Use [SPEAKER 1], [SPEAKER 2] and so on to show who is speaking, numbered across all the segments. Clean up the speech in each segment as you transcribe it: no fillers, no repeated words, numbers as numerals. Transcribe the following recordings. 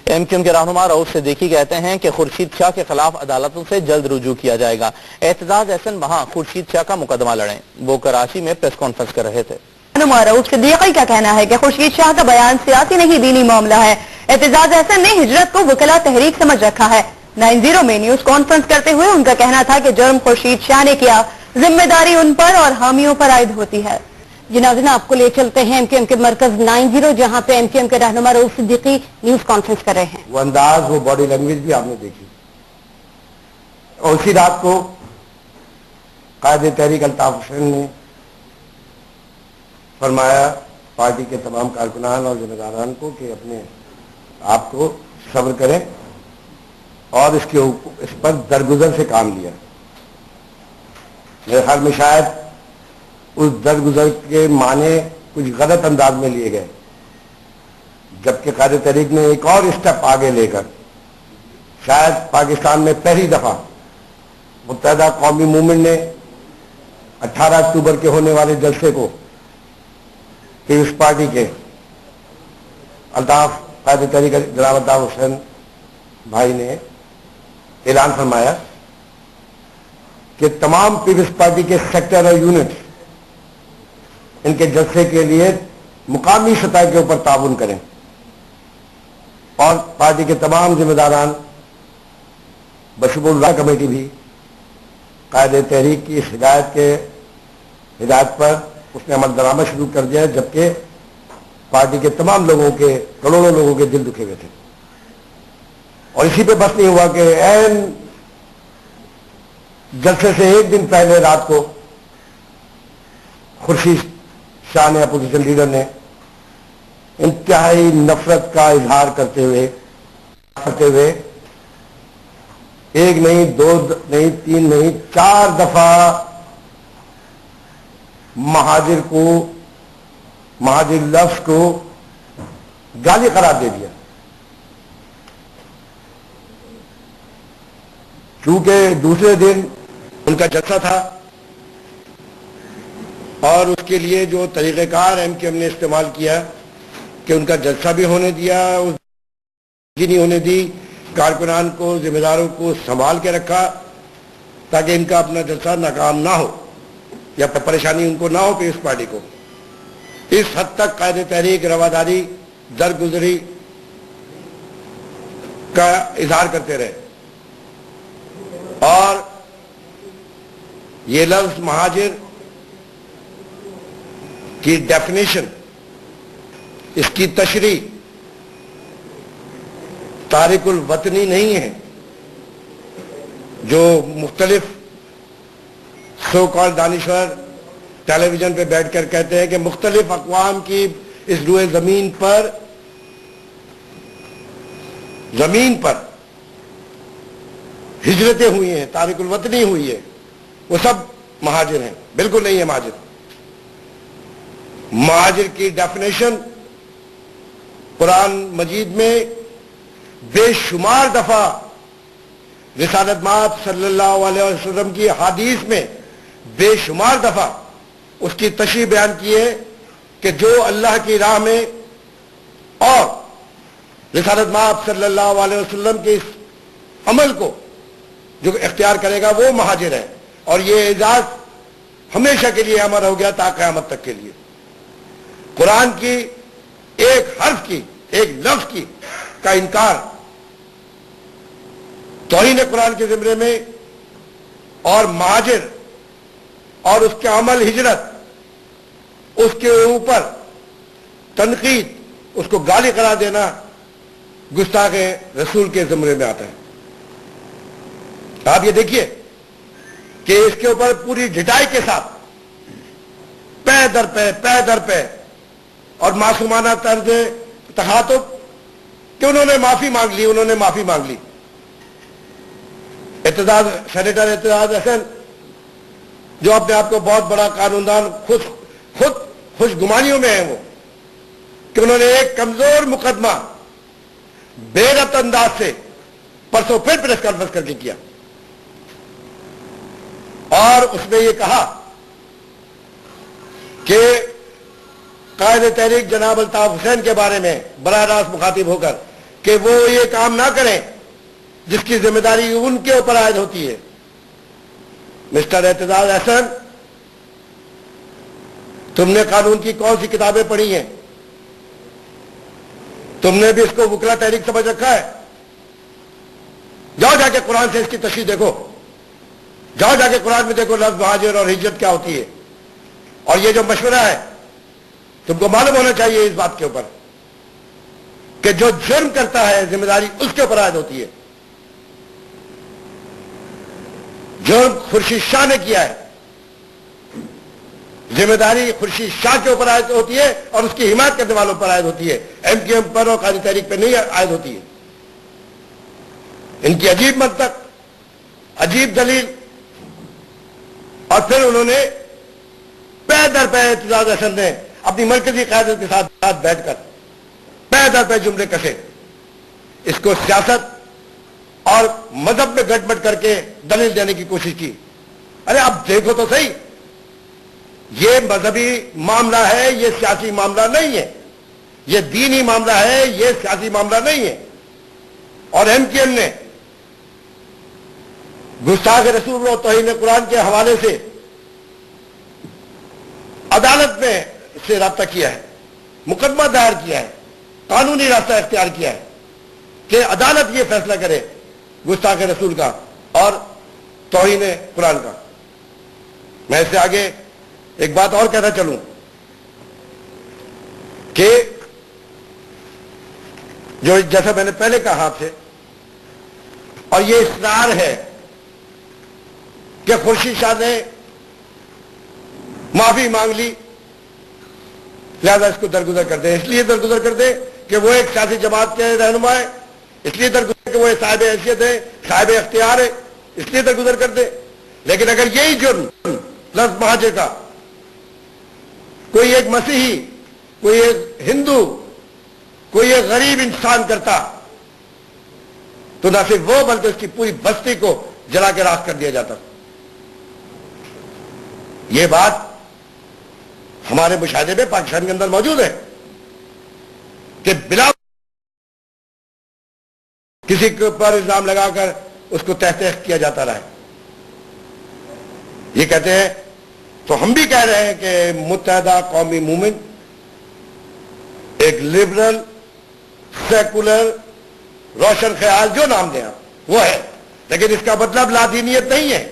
[SPEAKER 1] M Q M کے رہنما رؤف صدیقی کہتے ہیں کہ خورشید شاہ کے خلاف عدالتوں سے جلد رجوع کیا جائے گا۔ اعتزاز احسن وہاں خورشید شاہ کا مقدمہ لڑیں، وہ کراچی میں پریس کانفرنس کر رہے تھے۔
[SPEAKER 2] رہنما رؤف صدیقی کا کہنا ہے کہ خورشید شاہ کا بیان سیاسی نہیں دینی معاملہ ہے۔ اعتزاز احسن نے ہجرت کو وکلا تحریک سمجھ رکھا ہے۔ 9-0 میں نیوز کانفرنس کرتے ہوئے ان کا کہنا تھا کہ جرم خورشید شاہ نے کیا، ذمہ داری ان پر اور حامیوں پر عائد ہوتی ہے۔
[SPEAKER 3] ناظرین آپ کو لے چلتے ہیں ایم کیو ایم کے مرکز 9-0 جہاں پہ ایم کیو ایم کے رہنما رؤف صدیقی نیوز کانفرنس کر رہے ہیں۔
[SPEAKER 4] وہ انداز، وہ باڈی لینگویج بھی آپ نے دیکھی، اور اسی رات کو قائد تحریک الطاف حسین نے فرمایا پارٹی کے تمام کارکنان اور ذمہ داران کو کہ اپنے آپ کو صبر کریں اور اس پر درگزر سے کام لیا۔ میرے خیال میں شاید اس درگزر کے معنی کچھ غلط انداز میں لیے گئے، جبکہ قائد تحریک نے ایک اور اسٹیپ آگے لے کر شاید پاکستان میں پہلی دفعہ متحدہ قومی موومنٹ نے 18 اکتوبر کے ہونے والے جلسے کو پیپلز پارٹی کے الطاف قائد تحریک جناب الطاف حسین بھائی نے اعلان فرمایا کہ تمام پیپلز پارٹی کے سیکٹر اور یونٹ ان کے جلسے کے لیے مقامی سطح کے اوپر تعاون کریں، اور پارٹی کے تمام ذمہ داران بشمول کمیٹی بھی قائد تحریک کی اس ہدایت پر اس نے عمل درآمد شروع کر دیا، جبکہ پارٹی کے تمام لوگوں کے، کروڑوں لوگوں کے دل دکھے ہوئے تھے۔ اور اسی پہ بس نہیں ہوا کہ عین جلسے سے ایک دن پہلے رات کو خورشید شاہ نے، اپوزیشن لیڈر نے، انتہائی نفرت کا اظہار کرتے ہوئے ایک نہیں، دو نہیں، تین نہیں، 4 دفعہ مہاجر لفظ کو گالی قرار دے دیا۔ چونکہ دوسرے دن ان کا جلسہ تھا اور اس کے لیے جو طریقہ کار ایم کیو ایم نے استعمال کیا کہ ان کا جلسہ بھی ہونے دیا، نہیں ہونے دی، کارکنان کو، ذمہ داروں کو سنبھال کے رکھا تاکہ ان کا اپنا جلسہ ناکام نہ ہو یا پریشانی ان کو نہ ہو پیپلز پارٹی کو۔ اس حد تک قائد تحریک رواداری، درگزری کا اظہار کرتے رہے، اور یہ لفظ مہاجر کی ڈیفینیشن، اس کی تشریح تارک الوطنی نہیں ہے جو مختلف سو کال دانشور ٹیلی ویژن پہ بیٹھ کر کہتے ہیں کہ مختلف اقوام کی اس روئے زمین پر ہجرتیں ہوئی ہیں، تارک الوطنی ہوئی ہے، وہ سب مہاجر ہیں۔ بالکل نہیں ہے مہاجر۔ مہاجر کی ڈیفینیشن قرآن مجید میں بے شمار دفعہ، رسالت مآب صلی اللہ علیہ وسلم کی حدیث میں بے شمار دفعہ اس کی تشریح بیان کی ہے کہ جو اللہ کی راہ میں اور رسالت مآب صلی اللہ علیہ وسلم کے اس عمل کو جو اختیار کرے گا وہ مہاجر ہے، اور یہ اعزاز ہمیشہ کے لیے امر ہو گیا تا قیامت تک کے لیے۔ قرآن کی ایک حرف کی، ایک لفظ کی کا انکار توہین قرآن کے زمرے میں، اور مہاجر اور اس کے عمل ہجرت، اس کے اوپر تنقید، اس کو گالی قرار دینا گستاخ رسول کے زمرے میں آتا ہے۔ آپ یہ دیکھیے کہ اس کے اوپر پوری ڈٹائی کے ساتھ پے در پے اور معصومانہ طرز تخاطب کہ انہوں نے معافی مانگ لی۔ سینیٹر اعتزاز احسن جو اپنے آپ کو بہت بڑا قانون دان، خود خوش گمانیوں میں ہیں، وہ کہ انہوں نے ایک کمزور مقدمہ بے ربط انداز سے پرسوں پھر پریس کانفرنس کر کے کیا، اور اس میں یہ کہا کہ قائد تحریک جناب الطاف حسین کے بارے میں براہ راست مخاطب ہو کر کہ وہ یہ کام نہ کریں جس کی ذمہ داری ان کے اوپر عائد ہوتی ہے۔ مسٹر اعتزاز احسن، تم نے قانون کی کون سی کتابیں پڑھی ہیں؟ تم نے بھی اس کو وکلا تحریک سمجھ رکھا ہے؟ جاؤ جا کے قرآن سے اس کی تشریح دیکھو، جاؤ جا کے قرآن میں دیکھو لفظ مہاجر اور ہجرت کیا ہوتی ہے۔ اور یہ جو مشورہ ہے تم کو معلوم ہونا چاہیے اس بات کے اوپر کہ جو جرم کرتا ہے ذمہ داری اس کے اوپر عائد ہوتی ہے۔ جرم خورشید شاہ نے کیا ہے، ذمہ داری خورشید شاہ کے اوپر عائد ہوتی ہے اور اس کی حمایت کرنے والوں پر عائد ہوتی ہے، ایم کیو ایم پر اور قائد تحریک پہ نہیں عائد ہوتی ہے۔ ان کی عجیب منطق، عجیب دلیل، اور پھر انہوں نے پے در پے اعتزاز احسن نے اپنی مرکزی قیادت کے ساتھ بیٹھ کر پے در پے جملے کسے، اس کو سیاست اور مذہب میں گٹ مٹ کر کے دلیل دینے کی کوشش کی۔ ارے اب دیکھو تو صحیح، یہ مذہبی معاملہ ہے، یہ سیاسی معاملہ نہیں ہے، یہ دینی معاملہ ہے، یہ سیاسی معاملہ نہیں ہے۔ اور ایم کیو ایم نے گستاخ رسول اور توہین قرآن کے حوالے سے عدالت میں سے رابطہ کیا ہے، مقدمہ دائر کیا ہے، قانونی راستہ اختیار کیا ہے کہ عدالت یہ فیصلہ کرے گستاخ رسول کا اور توہین قرآن کا۔ میں اس سے آگے ایک بات اور کہنا چلوں کہ جو جیسا میں نے پہلے کہا آپ سے، اور یہ اصرار ہے کہ خورشید شاہ نے معافی مانگ لی لہذا اس کو درگزر کر دیں، اس لیے درگزر کر دیں کہ وہ ایک سیاسی جماعت کے رہنما ہے، اس لیے درگزر کہ وہ صاحب حیثیت ہے، صاحب اختیار ہے، اس لیے درگزر کر دیں۔ لیکن اگر یہی جرم لفظ مہاجر کا کوئی ایک مسیحی، کوئی ایک ہندو، کوئی ایک غریب انسان کرتا تو نہ صرف وہ بلکہ اس کی پوری بستی کو جلا کے راکھ کر دیا جاتا۔ یہ بات ہمارے مشاہدے میں پاکستان کے اندر موجود ہے کہ بلا کسی کے اوپر الزام لگا کر اس کو تحت کیا جاتا رہا ہے۔ یہ کہتے ہیں تو ہم بھی کہہ رہے ہیں کہ متحدہ قومی موومنٹ ایک لبرل، سیکولر، روشن خیال، جو نام دیں آپ وہ ہے، لیکن اس کا مطلب لادینیت نہیں ہے۔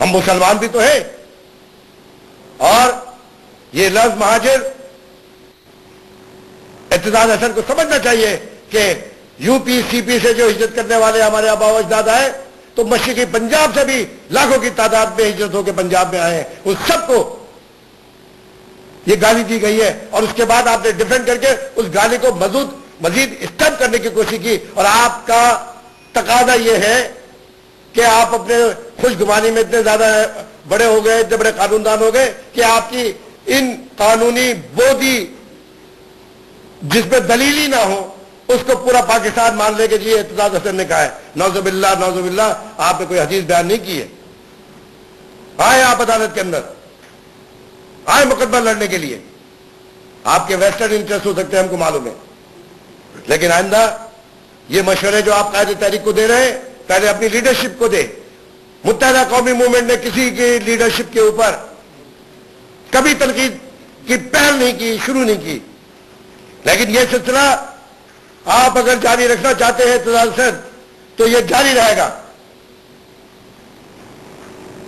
[SPEAKER 4] ہم مسلمان بھی تو ہیں، اور یہ لفظ مہاجر اعتزاز احسن کو سمجھنا چاہیے کہ یو پی سی پی سے جو ہجرت کرنے والے ہمارے آبا و اجداد آئے تو مشرقی پنجاب سے بھی لاکھوں کی تعداد میں ہجرت ہو کے پنجاب میں آئے ہیں، ان سب کو یہ گالی دی گئی ہے، اور اس کے بعد آپ نے ڈیفینڈ کر کے اس گالی کو مزید اسٹمپ کرنے کی کوشش کی، اور آپ کا تقاضا یہ ہے کہ آپ اپنے خوش گمانی میں اتنے زیادہ بڑے ہو گئے، اتنے بڑے قانون دان ہو گئے کہ آپ کی ان قانونی بودی جس میں دلیل ہی نہ ہو اس کو پورا پاکستان مان لے کے جی اعتزاز احسن نے کہا ہے۔ نعوذ باللہ، نعوذ باللہ، آپ نے کوئی حدیث بیان نہیں کی ہے۔ آئے آپ عدالت کے اندر، آئے مقدمہ لڑنے کے لیے، آپ کے ویسٹرن انٹرسٹ ہو سکتے ہیں، ہم کو معلوم ہے، لیکن آئندہ یہ مشورے جو آپ قائد تحریک کو دے رہے ہیں پہلے اپنی لیڈرشپ کو دے۔ متحدہ قومی موومنٹ نے کسی کی لیڈرشپ کے اوپر کبھی تنقید کی پہل نہیں کی، شروع نہیں کی، لیکن یہ سلسلہ آپ اگر جاری رکھنا چاہتے ہیں اعتزاز احسن تو یہ جاری رہے گا۔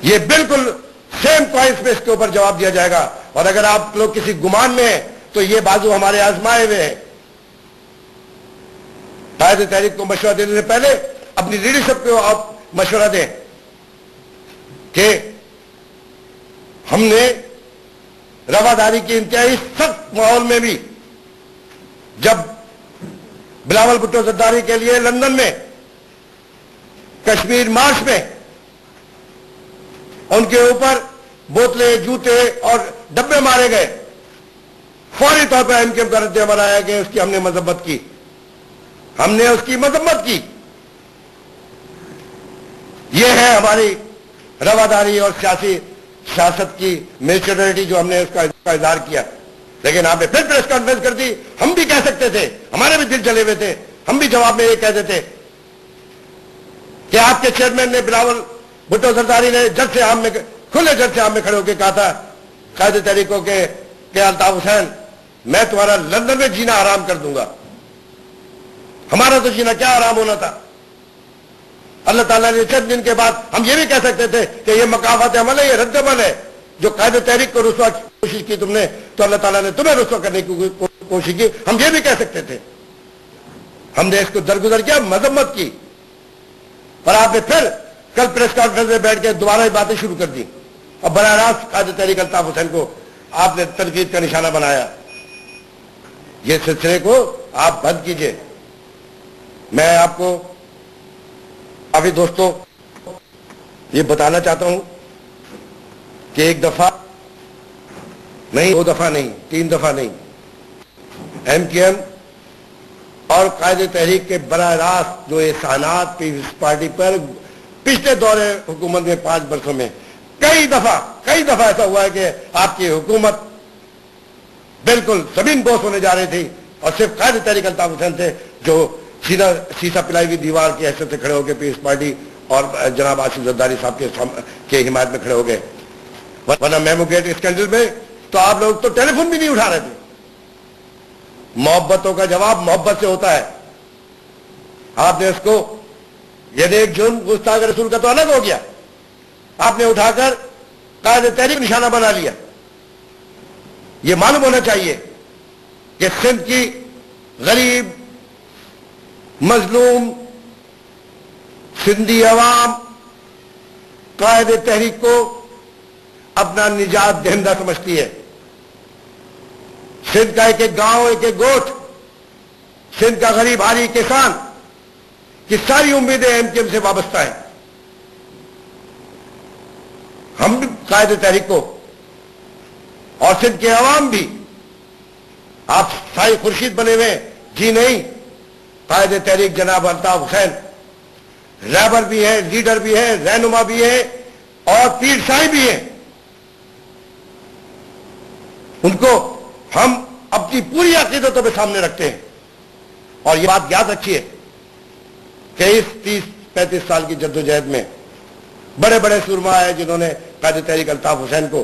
[SPEAKER 4] یہ بالکل سیم پوائنٹس پہ اس کے اوپر جواب دیا جائے گا، اور اگر آپ لوگ کسی گمان میں ہیں تو یہ بازو ہمارے آزمائے ہوئے ہیں۔ قائد تحریک کو مشورہ دینے سے پہلے اپنی لیڈرشپ کو آپ مشورہ دیں کہ ہم نے رواداری کی انتہائی سخت ماحول میں بھی جب بلاول بھٹو زرداری کے لیے لندن میں کشمیر مارچ میں ان کے اوپر بوتلیں، جوتے اور ڈبے مارے گئے، فوری طور پر ایم کیو ایم کا رد عمل آیا کہ اس کی ہم نے مذمت کی، ہم نے اس کی مذمت کی۔ یہ ہے ہماری رواداری اور سیاست کی میچورٹی جو ہم نے اس کا اظہار کیا۔ لیکن آپ نے پھر پریس کانفرنس کر دی. ہم بھی کہہ سکتے تھے, ہمارے بھی دل جلے ہوئے تھے, ہم بھی جواب میں یہ کہہ دیتے کہ آپ کے چیئرمین نے بلاول بھٹو زرداری نے جج سے عام میں, کھلے جج سے عام میں کھڑے ہو کے کہا تھا قائد تحریکوں کے الطاف حسین, میں تمہارا لندن میں جینا حرام کر دوں گا. ہمارا تو جینا کیا حرام ہونا تھا. اللہ تعالیٰ نے چند دن کے بعد ہم یہ بھی کہہ سکتے تھے کہ یہ مکافات عمل ہے, یہ رد عمل ہے, جو قائد تحریک کو رسوا کی کوشش کی تم نے, تو اللہ تعالیٰ نے تمہیں رسوا کرنے کی کوشش کی. ہم یہ بھی کہہ سکتے تھے. ہم نے اس کو درگزر کیا, مذمت کی, اور آپ نے پھر کل پریس کانفرنس میں بیٹھ کے دوبارہ یہ باتیں شروع کر دی. اب براہ راست قائد تحریک الطاف حسین کو آپ نے تنقید کا نشانہ بنایا. یہ سلسلے کو آپ بند کیجئے. میں آپ کو کافی دوستوں یہ بتانا چاہتا ہوں کہ ایک دفعہ نہیں, 2 دفعہ نہیں, 3 دفعہ نہیں, ایم کیو ایم اور قائد تحریک کے براہ راست جو احسانات پیپلز پارٹی پر پچھلے دور حکومت میں 5 برسوں میں کئی دفعہ ایسا ہوا ہے کہ آپ کی حکومت بالکل زمین بوس ہونے جا رہی تھی, اور صرف قائد تحریک الطاف حسین تھے جو سیسا پلائی ہوئی دیوار کی حیثیت سے کھڑے ہو کے پیپلز پارٹی اور جناب آصف زرداری صاحب کے حمایت میں کھڑے ہو گئے. ورنہ میمو گیٹ اسکینڈل میں تو آپ لوگ تو ٹیلی فون بھی نہیں اٹھا رہے تھے. محبتوں کا جواب محبت سے ہوتا ہے. آپ نے اس کو, یعنی ایک جرم گستاخ رسول کا تو الگ ہو گیا, آپ نے اٹھا کر قائد تحریک نشانہ بنا لیا. یہ معلوم ہونا چاہیے کہ سندھ کی غریب مظلوم سندھی عوام قائد تحریک کو اپنا نجات دہندہ سمجھتی ہے. سندھ کا ایک ایک گاؤں, ایک ایک گوٹھ, سندھ کا غریب حالی کسان کی ساری امیدیں ایم کیو ایم سے وابستہ ہیں. ہم بھی قائد تحریک کو اور سندھ کے عوام بھی, آپ سائی خورشید بنے ہوئے جی نہیں, قائد تحریک جناب الطاف حسین رہبر بھی ہے, لیڈر بھی ہے, رہنما بھی ہے اور پیر شاہی بھی ہے. ان کو ہم اپنی پوری عقیدتوں پہ سامنے رکھتے ہیں. اور یہ بات یاد رکھیے کہ اس 30-35 سال کی جدوجہد میں بڑے بڑے سرما ہیں جنہوں نے قائد تحریک الطاف حسین کو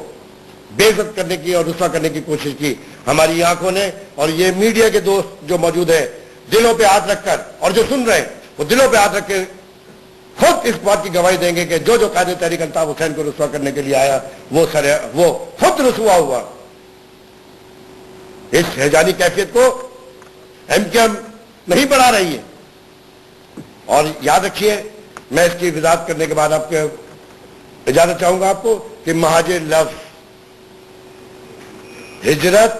[SPEAKER 4] بے عزت کرنے کی اور رسوا کرنے کی کوشش کی. ہماری آنکھوں نے, اور یہ میڈیا کے دوست جو موجود ہیں, دلوں پہ ہاتھ رکھ کر, اور جو سن رہے ہیں وہ دلوں پہ ہاتھ رکھ کے خود اس بات کی گواہی دیں گے کہ جو قائد تحریک الطاف حسین کو رسوا کرنے کے لیے آیا وہ خود رسوا ہوا. اس ہیجانی کیفیت کو ایم کیو ایم نہیں بڑھا رہی ہے. اور یاد رکھیے, میں اس کی وضاحت کرنے کے بعد آپ کو اجازت چاہوں گا آپ کو کہ مہاجر لفظ ہجرت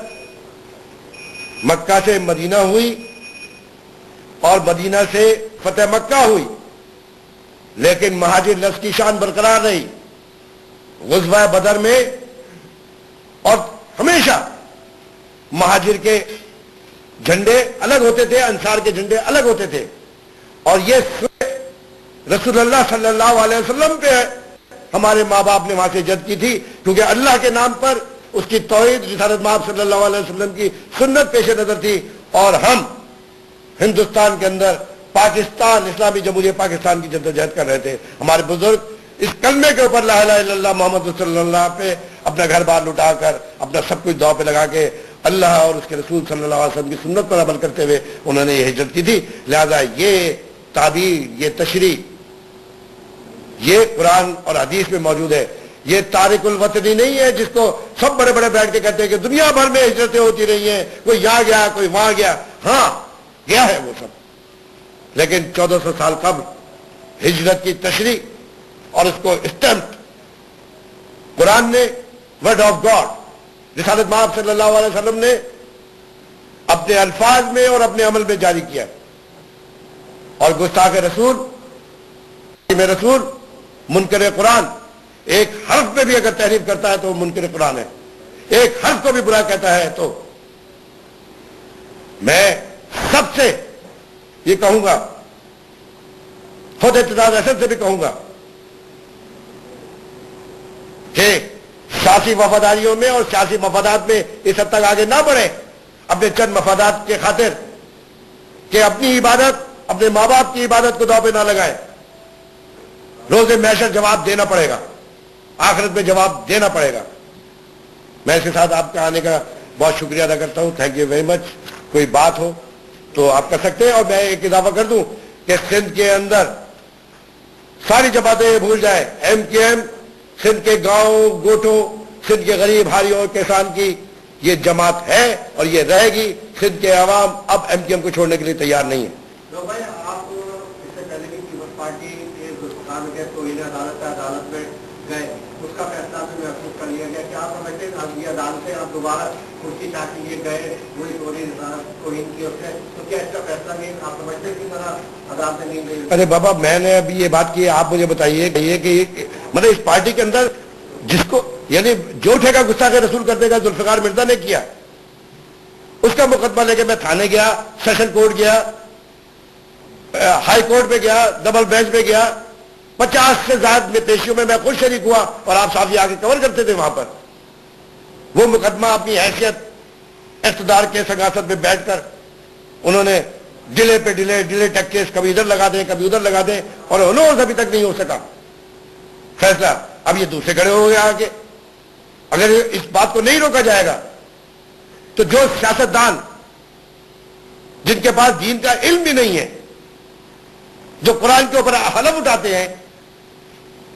[SPEAKER 4] مکہ سے مدینہ ہوئی اور مدینہ سے فتح مکہ ہوئی, لیکن مہاجر لفظ کی شان برقرار رہی. غزوہ بدر میں اور ہمیشہ مہاجر کے جھنڈے الگ ہوتے تھے, انصار کے جھنڈے الگ ہوتے تھے. اور یہ رسول اللہ صلی اللہ علیہ وسلم پہ ہمارے ماں باپ نے وہاں سے ہجرت کی تھی, کیونکہ اللہ کے نام پر اس کی توحید رسالت مآب صلی اللہ علیہ وسلم کی سنت پیش نظر تھی. اور ہم ہندوستان کے اندر پاکستان, اسلامی جمہوریہ پاکستان کی جدوجہد کر رہے تھے. ہمارے بزرگ اس کلمے کے اوپر لا الہ الا اللہ محمد رسول اللہ پہ اپنا گھر بار لٹا کر, اپنا سب کچھ داؤ پہ لگا کے اللہ اور اس کے رسول صلی اللہ علیہ وسلم کی سنت پر عمل کرتے ہوئے انہوں نے یہ ہجرت کی تھی. لہذا یہ تعبیر, یہ تشریح, یہ قرآن اور حدیث میں موجود ہے. یہ تارک الوطنی نہیں ہے جس کو سب بڑے بڑے بیٹھ کے کہتے ہیں کہ دنیا بھر میں ہجرتیں ہوتی رہی ہیں, کوئی یہاں گیا کوئی وہاں گیا. ہاں گیا ہے وہ سب, لیکن 1400 سال قبل ہجرت کی تشریح اور اس کو اسٹمپ قرآن نے, ورڈ آف گاڈ رسالت مآب صلی اللہ علیہ وسلم نے اپنے الفاظ میں اور اپنے عمل میں جاری کیا. اور گستاخ رسول میں رسول منکر قرآن, ایک حرف پہ بھی اگر تحریف کرتا ہے تو وہ منکر قرآن ہے. ایک حرف کو بھی برا کہتا ہے تو میں سب سے یہ کہوں گا, خود اعتزاز احسن سے بھی کہوں گا کہ سیاسی وفاداریوں میں اور سیاسی مفادات میں اس حد تک آگے نہ بڑھیں اپنے چند مفادات کے خاطر کہ اپنی عبادت اپنے ماں باپ کی عبادت کو داؤ پہ نہ لگائیں. روز محشر جواب دینا پڑے گا, آخرت میں جواب دینا پڑے گا. میں اس کے ساتھ آپ کا آنے کا بہت شکریہ ادا کرتا ہوں. Thank you very much. کوئی بات ہو تو آپ کر سکتے ہیں. اور میں ایک اضافہ کر دوں کہ سندھ کے اندر ساری جماعتیں بھول جائیں. ایم کیو ایم سندھ کے گاؤں گوٹوں, سندھ کے غریب ہاریوں کسان کی یہ جماعت ہے اور یہ رہے گی. سندھ کے عوام اب ایم کیو ایم کو چھوڑنے کے لیے تیار نہیں ہے.
[SPEAKER 5] بھائی آپ اس سے پہلے بھی پیپلز پارٹی کے ذوالفقار کے توہین عدالت میں گئے, اس کا فیصلہ بھی محفوظ کر لیا گیا. کیا آپ سمجھتے ہیں عدلیہ عدالت سے آپ دوبارہ خورشید شاہ کے لیے گئے, وہی توہین کی اس نے, تو کیا اس کا فیصلہ بھی آپ سمجھتے ہیں کس طرح عدالت نے نہیں لی؟
[SPEAKER 4] ارے بابا میں نے ابھی یہ بات کی, آپ مجھے بتائیے کہ مطلب اس پارٹی کے اندر جس کو یعنی جو اٹھے گا گستاخ رسول کر دے گا, ذوالفقار مرزا نے کیا. اس کا مقدمہ لے کے میں تھانے گیا, سیشن کورٹ گیا, ہائی کورٹ پہ گیا, ڈبل بینچ پہ گیا, 50 سے زائد میں پیشیوں میں خود شریک ہوا اور آپ صاحب آگے کور کرتے تھے وہاں پر. وہ مقدمہ اپنی حیثیت اقتدار کے سگاست میں بیٹھ کر انہوں نے ڈیلے پہ ڈیلے ٹیک کیس کبھی ادھر لگا دیں کبھی ادھر لگا دیں, اور انہوں ابھی تک نہیں ہو سکا فیصلہ. اب یہ دوسرے کھڑے ہو گئے آگے. اگر اس بات کو نہیں روکا جائے گا تو جو سیاستدان جن کے پاس دین کا علم بھی نہیں ہے, جو قرآن کے اوپر حلف اٹھاتے ہیں,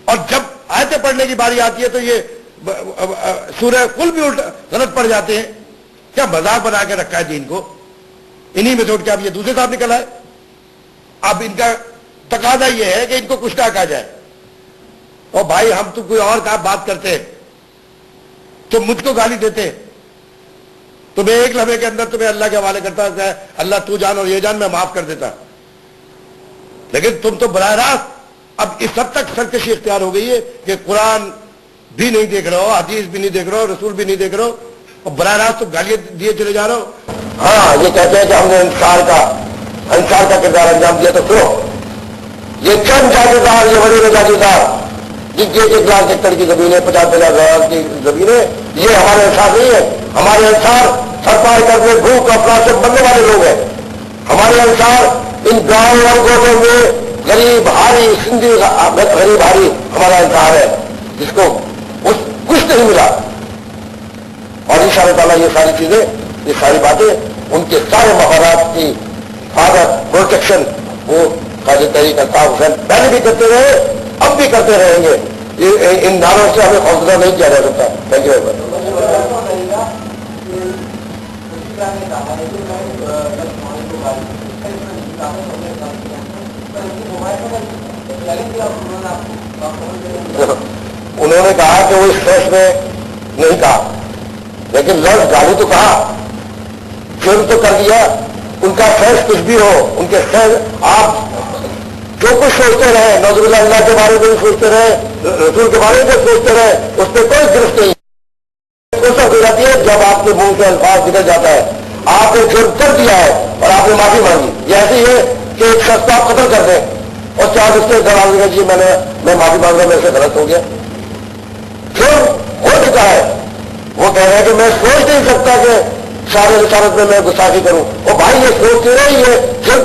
[SPEAKER 4] اور جب آیتیں پڑھنے کی باری آتی ہے تو یہ سورہ قل بھی غلط پڑ جاتے ہیں. کیا مذاق بنا کے رکھا ہے دین کو, انہی میں چھوڑ کے اب یہ دوسرے صاحب نکل آئے. اب ان کا تقاضا یہ ہے کہ ان کو کچھ نہ کہا جائے. اور بھائی ہم تو کوئی اور کا بات کرتے ہیں تو مجھ کو گالی دیتے, تو میں ایک لمحے کے اندر تمہیں اللہ کے حوالے کرتا, اللہ تو جان اور یہ جان, میں معاف کر دیتا. لیکن تم تو براہ راست اب اس حد تک سرکشی اختیار ہو گئی ہے کہ قرآن بھی نہیں دیکھ رہے ہو, حدیث بھی نہیں دیکھ رہے ہو, رسول بھی نہیں دیکھ رہے ہو, اور براہ راست تم گالیاں دیے چلے جا رہے ہو. ہاں یہ کہتے ہیں کہ ہم نے انصار کا کردار انجام دیا. تو سنو, یہ چند جاگیردار, یہ بڑے جاگیردار جن کی 1 لاکھ ایکڑ کی زمینیں, 50,000 کی زمینیں, یہ ہمارے انصار نہیں ہے. ہمارے انصار سرپار کرنے بھوک افلاس سے بننے والے لوگ ہیں. ہمارے انصار ان گاؤں اور گوٹوں میں غریب ہاری سندھی غریب ہاری ہمارا انصار ہے جس کو کچھ نہیں ملا. اور ان شاء اللہ تعالیٰ یہ ساری چیزیں, یہ ساری باتیں, ان کے سارے مفادات کی حفاظت پروٹیکشن وہ قائد تحریک الطاف حسین پہلے بھی کرتے رہے, اب بھی کرتے رہیں گے. ان نعروں سے ہمیں خوفزدہ نہیں کیا جا سکتا. Thank you very much. انہوں نے کہا کہ وہ اس فیس میں نہیں کہا, لیکن لفظ گالی تو کہا, جرم تو کر دیا. ان کا فیس کچھ بھی ہو, ان کے فیس آپ جو کچھ سوچتے رہے, نوزب اللہ کے بارے میں بھی سوچتے رہے, رسول کے بارے میں سوچتے رہے, اس پہ کوئی گرفت نہیں. اس وقت ہو جاتی ہے جب آپ کے منہ سے الفاظ نکل جاتا ہے آپ نے جرم کر دیا ہے اور آپ نے معافی مانگی. یہ ایسی ہے کہ ایک شخص کو آپ قتل کر دیں اور چار اس کے دروازے کا جی میں معافی مانگ رہا ہوں, میرے سے غلط ہو گیا. جرم ہو چکا ہے. وہ کہہ رہے ہیں کہ میں سوچ نہیں سکتا کہ سارے رسالت میں گستاخی کروں. اور بھائی یہ سوچتے رہے, یہ جرم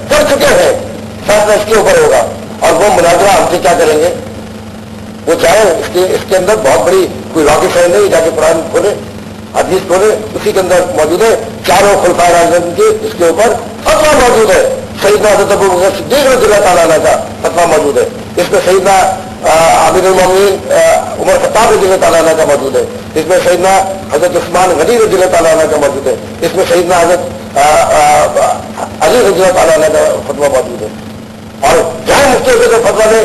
[SPEAKER 4] کر چکے ہیں, فیصلہ اس کے اوپر ہوگا. اور وہ مناظرہ ہم سے کیا کریں گے؟ وہ چاہے اس کے اندر بہت بڑی کوئی راکٹ سائنس نہیں, جا کے قرآن کھولے, حدیث کھولے, اسی کے اندر موجود ہے. چاروں خلفائے راشدین کے اس کے اوپر فتویٰ موجود ہے. سیدنا حضرت ابوبکر صدیق رضی اللہ تعالیٰ عنہ کا فتویٰ موجود ہے. اس میں سیدنا امیر المومنین عمر خطاب رضی اللہ تعالیٰ عنہ کا موجود ہے. اس میں سیدنا حضرت عثمان غنی رضی اللہ تعالیٰ عنہ کا موجود ہے. اس میں سیدنا حضرت علی رضی اللہ تعالیٰ عنہ کا فتویٰ موجود ہے. اور جہاں مفتی سے فتویٰ نے